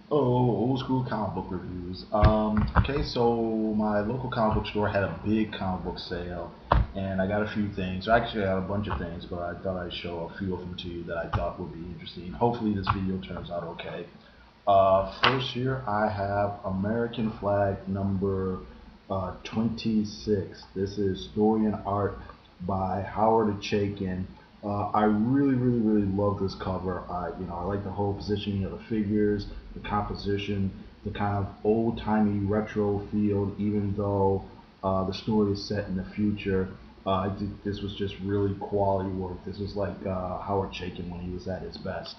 Oh, old school comic book reviews. Okay, so my local comic book store had a big comic book sale, and I got a few things. Actually, I got a bunch of things, but I thought I'd show a few of them to you that I thought would be interesting. Hopefully, this video turns out okay. First here, I have American Flag number 26. This is story and art by Howard Chaykin. I really love this cover. I like the whole positioning of the figures, the composition, the kind of old-timey retro feel, even though the story is set in the future. I think this was just really quality work. This was like Howard Chaykin when he was at his best.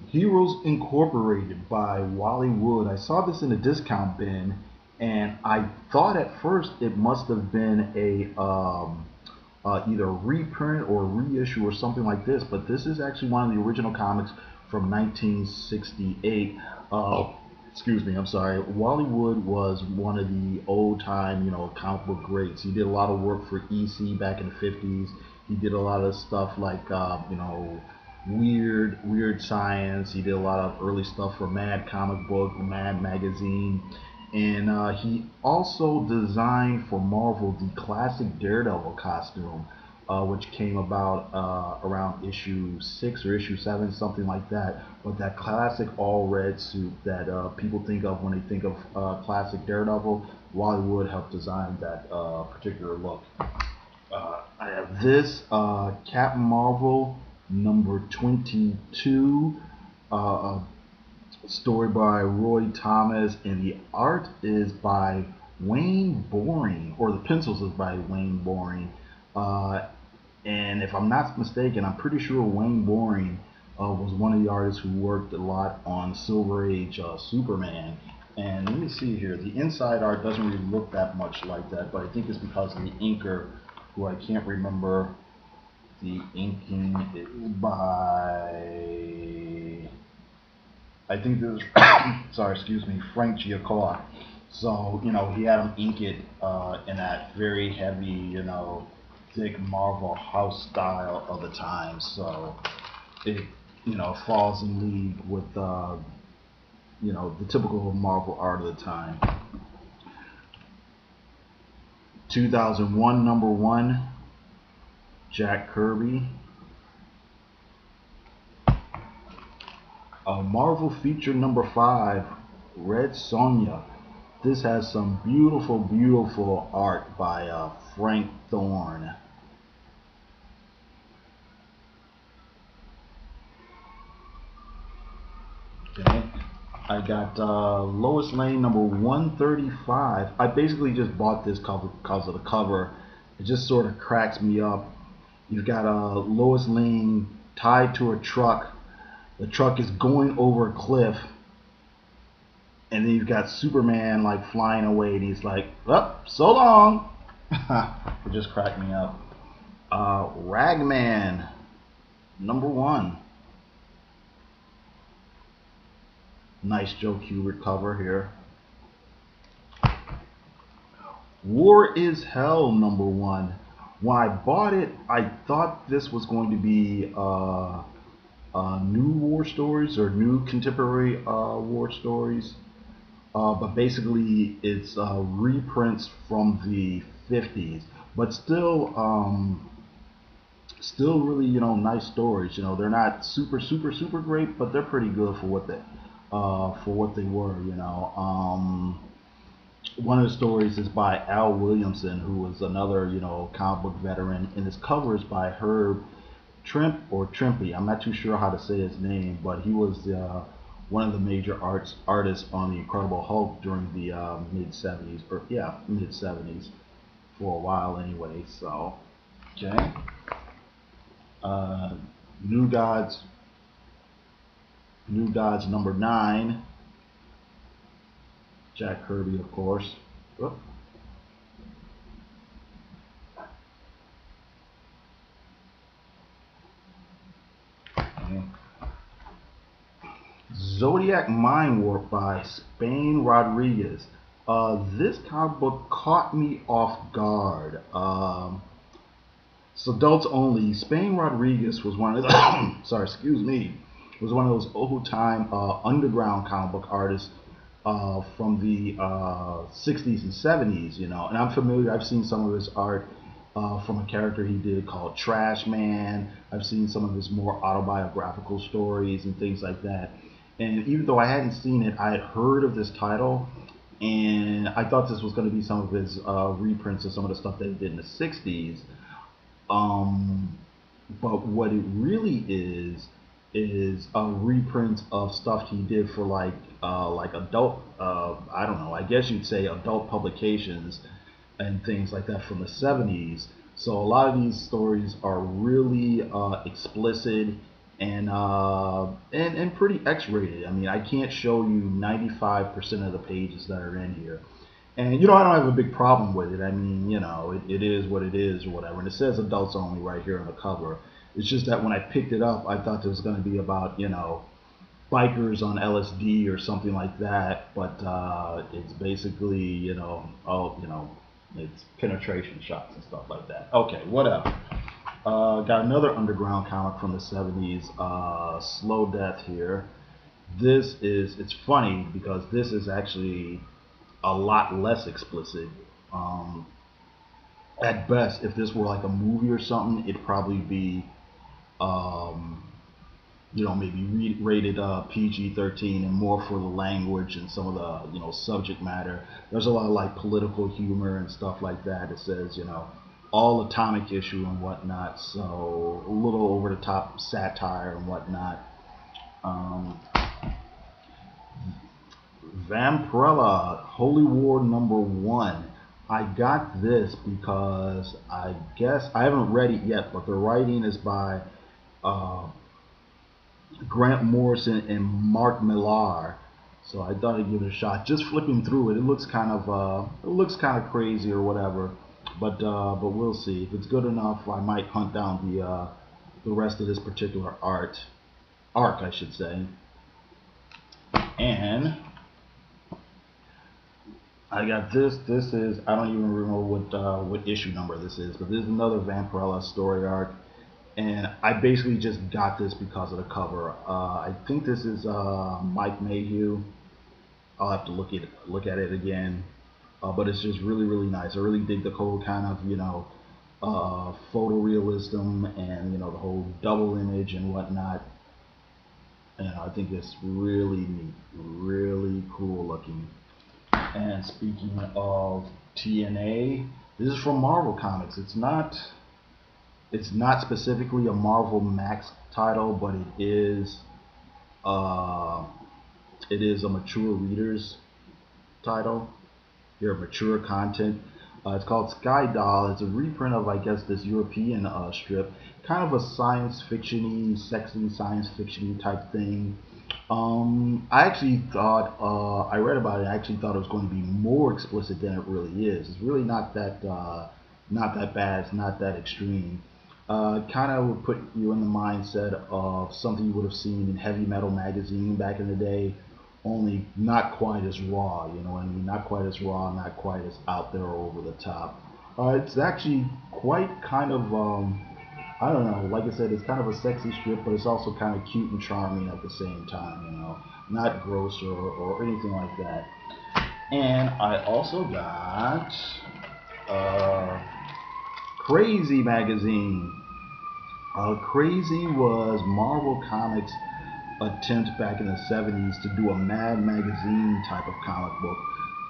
Heroes Incorporated by Wally Wood. I saw this in a discount bin, and I thought at first it must have been a either reprint or reissue or something like this, but this is actually one of the original comics from 1968. Excuse me, I'm sorry. Wally Wood was one of the old time, comic book greats. He did a lot of work for EC back in the 50s. He did a lot of stuff like, weird science. He did a lot of early stuff for Mad Comic Book, Mad Magazine, and he also designed for Marvel the classic Daredevil costume, which came about around issue 6 or issue 7, something like that. But that classic all red suit that people think of when they think of classic Daredevil, Wally Wood helped design that particular look. I have this Captain Marvel number 22, uh, story by Roy Thomas, and the art is by Wayne Boring, or the pencils is by Wayne Boring. Uh, and if I'm not mistaken, I'm pretty sure Wayne Boring was one of the artists who worked a lot on Silver Age Superman. And let me see here. The inside art doesn't really look that much like that, but I think it's because of the inker, who I can't remember the inking is by. I think this is sorry, excuse me, Frank Giacola. So he had him ink it in that very heavy, thick Marvel house style of the time. So it falls in league with the typical Marvel art of the time. 2001 number 1, Jack Kirby. Marvel feature number 5, Red Sonja. This has some beautiful art by Frank Thorne. Okay. I got Lois Lane number 135. I basically just bought this cover because of the cover. It just sort of cracks me up. You've got Lois Lane tied to a truck. The truck is going over a cliff, and then you've got Superman like flying away, and he's like, "Well, so long." It just cracked me up. Ragman number 1. Nice Joe Kubert cover here. War is Hell number 1. When I bought it, I thought this was going to be new war stories or new contemporary war stories, but basically it's reprints from the 50s, but still really nice stories. They're not super great, but they're pretty good for what they were. One of the stories is by Al Williamson, who was another comic book veteran, and his cover is by Herb Trimp or Trimpy. I'm not too sure how to say his name, but he was one of the major artists on the Incredible Hulk during the mid 70s, or yeah, mid 70s for a while anyway. So, okay, uh, New Gods, New Gods number 9, Jack Kirby, of course. Oop. Okay. Zodiac Mindwarp by Spain Rodriguez. This comic book caught me off guard. So adults only. Spain Rodriguez was one of the sorry, excuse me, was one of those old-time underground comic book artists from the 60s and 70s, you know. And I'm familiar. I've seen some of his art from a character he did called Trash Man. I've seen some of his more autobiographical stories and things like that. And even though I hadn't seen it, I had heard of this title, and I thought this was going to be some of his reprints of some of the stuff that he did in the 60s. Um, but what it really is a reprint of stuff he did for like adult I don't know, I guess you'd say adult publications and things like that from the 70s. So a lot of these stories are really explicit and pretty X-rated. I mean, I can't show you 95% of the pages that are in here. And you know, I don't have a big problem with it. I mean, you know, it is what it is or whatever. And it says adults only right here on the cover. It's just that when I picked it up, I thought it was going to be about, you know, bikers on LSD or something like that. But it's basically, you know, it's penetration shots and stuff like that. Okay, whatever. Got another underground comic from the 70s, Slow Death here. It's funny because this is actually a lot less explicit. Um, at best, if this were like a movie or something, it'd probably be, um, you know, maybe rated PG-13 and more for the language and some of the, you know, subject matter. There's a lot of like political humor and stuff like that. It says, you know, all atomic issue and whatnot, so a little over the top satire and whatnot. Um, Vampirella, Holy War #1. I got this because I guess I haven't read it yet, but the writing is by uh, Grant Morrison and Mark Millar. So I thought I'd give it a shot. Just flipping through it, it looks kind of crazy or whatever, but we'll see. If it's good enough, I might hunt down the rest of this particular arc, I should say. And I got this. This is, I don't even remember what issue number this is, but this is another Vampirella story arc, and I basically just got this because of the cover. I think this is Mike Mayhew. I'll have to look at it again, but it's just really nice. I really dig the whole kind of, you know, photorealism and, you know, the whole double image and whatnot. And I think it's really neat, really cool looking. And speaking of TNA, this is from Marvel Comics. It's not specifically a Marvel Max title, but uh, it is a mature readers title. Your mature content. It's called Sky Doll. It's a reprint of, I guess, this European strip, kind of a science fiction-y, sexy science fiction-y type thing. I actually thought I read about it. I actually thought it was going to be more explicit than it really is. It's really not that bad. It's not that extreme. Kind of would put you in the mindset of something you would have seen in Heavy Metal magazine back in the day, only not quite as raw. You know what I mean? Not quite as raw, not quite as out there or over the top. It's actually quite kind of I don't know. Like I said, it's kind of a sexy strip, but it's also kind of cute and charming at the same time. You know, not gross or anything like that. And I also got uh, Crazy magazine. Crazy was Marvel Comics' attempt back in the 70s to do a Mad magazine type of comic book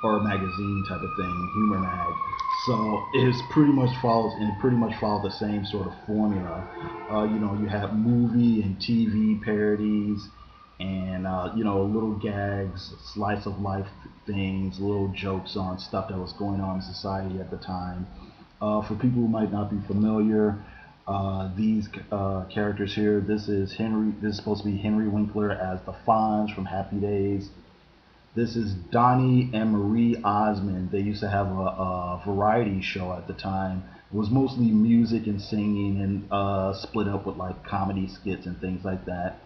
or magazine type of thing, humor mag. So it's pretty much followed the same sort of formula. You know, you have movie and TV parodies, and you know, little gags, slice of life things, little jokes on stuff that was going on in society at the time. For people who might not be familiar, these characters here. This is Henry. This is supposed to be Henry Winkler as the Fonz from Happy Days. This is Donnie and Marie Osmond. They used to have a variety show at the time. It was mostly music and singing, and split up with like comedy skits and things like that.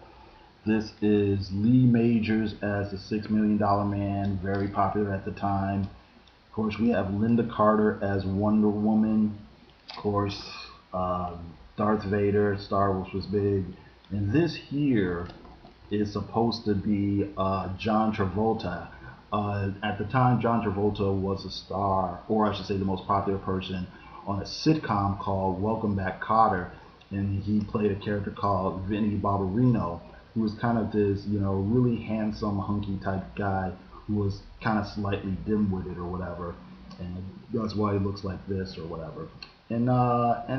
This is Lee Majors as the $6 Million Man, very popular at the time. Of course, we have Linda Carter as Wonder Woman. Of course, Darth Vader, Star Wars was big. And this here is supposed to be John Travolta. At the time, John Travolta was a star, or I should say the most popular person, on a sitcom called Welcome Back Kotter, and he played a character called Vinny Barbarino, who was kind of this, really handsome, hunky type guy who was kind of slightly dim-witted or whatever, and that's why he looks like this or whatever. And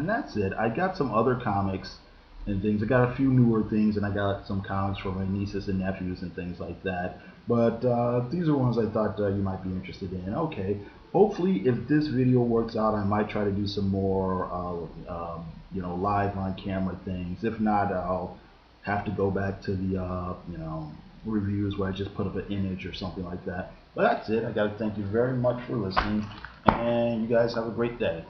that's it. I got some other comics and things. I got a few newer things, and I got some comics for my nieces and nephews and things like that. But these are ones I thought you might be interested in. Okay, hopefully, if this video works out, I might try to do some more, live on camera things. If not, I'll have to go back to the, reviews where I just put up an image or something like that. But that's it. I got to thank you very much for listening, and you guys have a great day.